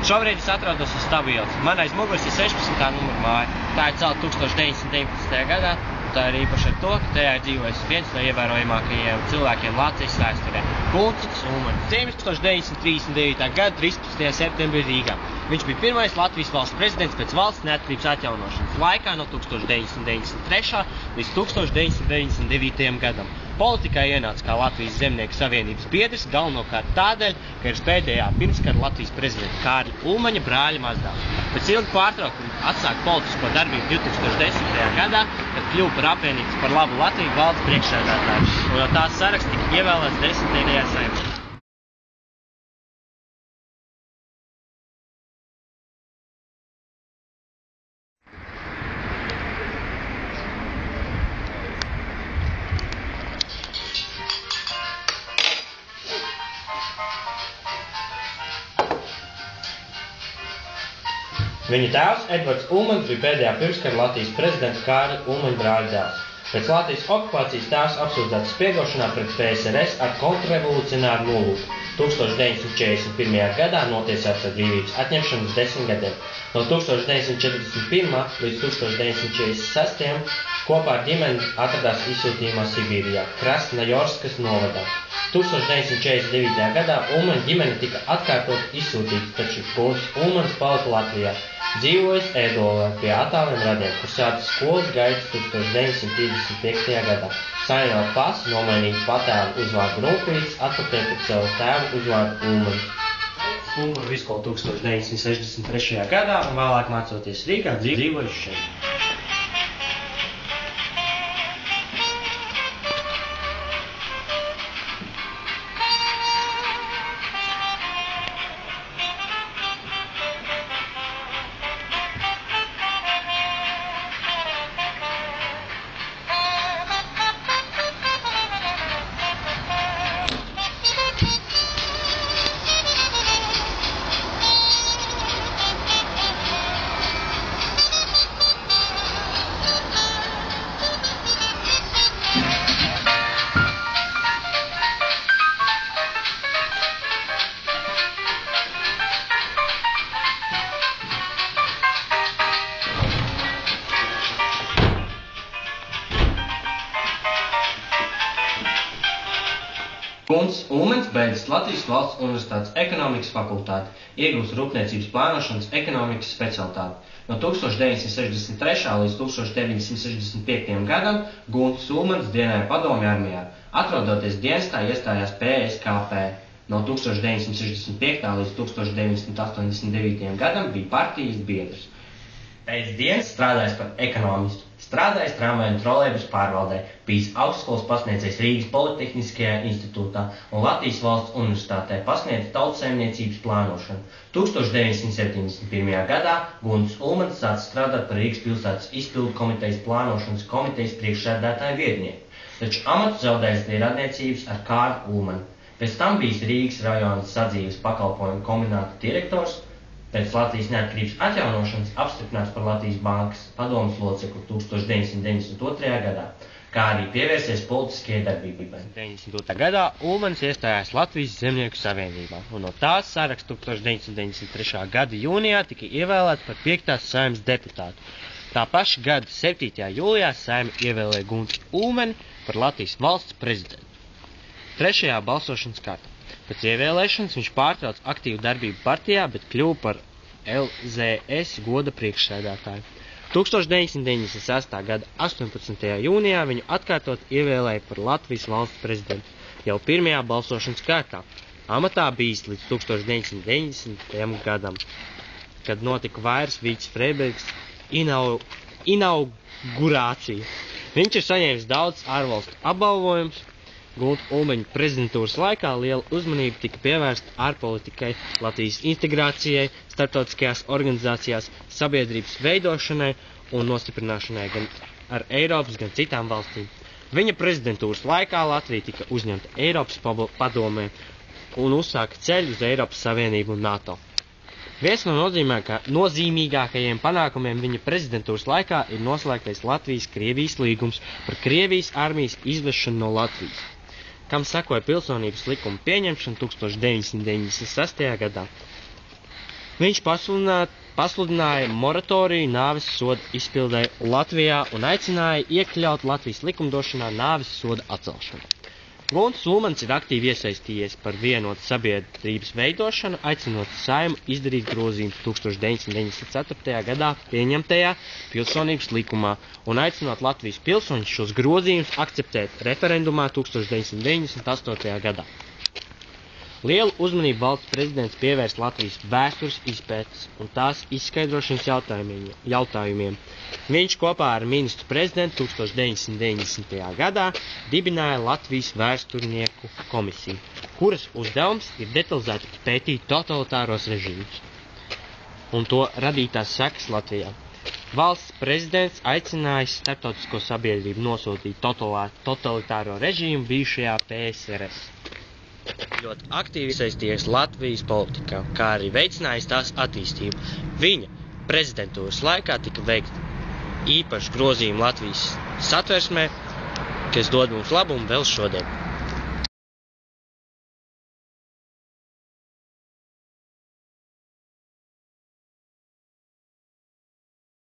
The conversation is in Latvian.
Šobrīd es atrodos uz Stabils. Man aiz muguras ir 16. numura māja. Tā ir celta 1919. gadā, un tā ir īpaši ar to, ka tajā ir dzīvojis viens no ievērojamākajiem cilvēkiem Latvijas vēsturē – Gunts Ulmanis. 1939. gada 13. septembrī Rīgā. Viņš bija pirmais Latvijas valsts prezidents pēc valsts neatkarības atjaunošanas laikā no 1993. līdz 1999. gadam. Politikā ienāca kā Latvijas Zemnieku savienības biedrs, galvenokārt tādēļ, ka ir pēdējā pirmskara Latvijas prezidenta Kārļa Ulmaņa brāļa mazdēls. Pēc ilga pārtraukuma atsāka politisko darbību 2010. gadā, kad kļuva par apvienības par labu Latviju valdes priekšsēdētāju, un no tās saraksta tika ievēlēts 10. Saeimā. Viņa tēvs, Edvards Ulmanis, bija pēdējā pirmskara Latvijas prezidenta Kārļa Ulmaņa brāļa dēls. Pēc Latvijas okupācijas tēvs apsūdzēts spiegošanā pret PSRS ar kontrrevolucionāru nolūku. 1941. gadā notiesāts ar brīvības atņemšanu uz 10 gadiem. No 1941. līdz 1946. kopā ar ģimeni atradās izsūtījumā Sibīrijā, Krasnojorskas novadā. 1949. gadā Ulmaņa ģimene tika atkārtot izsūtīta, taču Gunts Ulmanis palika Latvijā. Dzīvojis Ēdolē pie attāliem radiem, kur sācis skolas gaitas 1955. gadā. Saņēma pasu, nomainīja patēvu uzvārdu Rūpītis, atpakaļ pēc savu tēvu uzvārdu Ulmanis. Ulmaņa vidusskolu 1963. gadā un vēlāk mācoties Rīgā dzīvojis šeit. Gunts Ulmanis beidzis Latvijas Valsts Universitātes ekonomikas fakultāti, iegūst rūpniecības plānošanas ekonomikas specialitāti. No 1963. līdz 1965. gadam Gunts Ulmanis dienēja Padomju armijā. Atrodoties dienestā, iestājās PSKP. No 1965. līdz 1989. gadam bija partijas biedrs. Pēc dienas strādājis par ekonomistu, strādājis tramvaju un trolejbusu pārvaldē, bijis augstskolas pasniedzējs Rīgas Politehniskajā institūtā un Latvijas Valsts Universitātē, pasniedza tautsaimniecības plānošanu. 1971. gadā Gunts Ulmanis sāca strādāt par Rīgas pilsētas izpildu komitejas plānošanas komitejas priekšsēdētāja vietnieku, taču amatu zaudējis dēļ radniecības ar Kārļu Ulmani. Pēc tam bijis Rīgas rajona sadzīves pakalpojumu kombināta direktors, pēc Latvijas neatkarības atjaunošanas apstiprināts par Latvijas bankas padomes locekli 1992. gadā, kā arī pievērsies politiskajai darbībai. 1992. gadā Ulmanis iestājās Latvijas Zemnieku savienībā, un no tās saraksta 1993. gada jūnijā tika ievēlēts par 5. Saeimas deputātu. Tā paša gada 7. jūlijā Saeima ievēlēja Guntu Ulmani par Latvijas valsts prezidentu. Trešajā balsošanas kārtā. Pēc ievēlēšanas viņš pārtrauc aktīvu darbību partijā, bet kļuva par LZS goda priekšsēdētāju. 1996. gada 18. jūnijā viņu atkārtot ievēlēja par Latvijas valsts prezidentu jau pirmajā balsošanas kārtā. Amatā bijis līdz 1990. gadam, kad notika Vairas Vīķis Freibergs inaugurācija. Viņš ir saņēmis daudz ārvalstu apbalvojumus. Gunta Ulmaņa prezidentūras laikā liela uzmanība tika pievērsta ārpolitikai, Latvijas integrācijai, starptautiskajās organizācijās, sabiedrības veidošanai un nostiprināšanai gan ar Eiropas, gan citām valstīm. Viņa prezidentūras laikā Latvija tika uzņemta Eiropas padomē un uzsāka ceļu uz Eiropas Savienību un NATO. Viens no nozīmīgākajiem panākumiem viņa prezidentūras laikā ir noslēgtais Latvijas-Krievijas līgums par Krievijas armijas izvešanu no Latvijas, kam sekoja pilsonības likuma pieņemšana 1996. gadā. Viņš pasludināja moratoriju nāves soda izpildē Latvijā un aicināja iekļaut Latvijas likumdošanā nāves soda atcelšanu. Gunts Ulmans ir aktīvi iesaistījies par vienotu sabiedrības veidošanu, aicinot Saeimu izdarīt grozījumus 1994. gadā pieņemtajā pilsonības likumā un aicinot Latvijas pilsoņus šos grozījumus akceptēt referendumā 1998. gadā. Lielu uzmanību valsts prezidents pievērst Latvijas vēstures izpētes un tās izskaidrošanas jautājumiem. Viņš kopā ar ministru prezidentu 1990. gadā dibināja Latvijas vēsturnieku komisiju, kuras uzdevums ir detalizēti pētīt totalitāros režīmus un to radītās sekas Latvijā. Valsts prezidents aicinājis starptautisko sabiedrību nosodīt totalitāro režīmu bijušajā PSRS. Ļoti aktīvi iesaistījies Latvijas politikā, kā arī veicinājis tās attīstību. Viņa prezidentūras laikā tika veikti īpaši grozījumi Latvijas satversmē, kas dod mums labumu vēl šodien.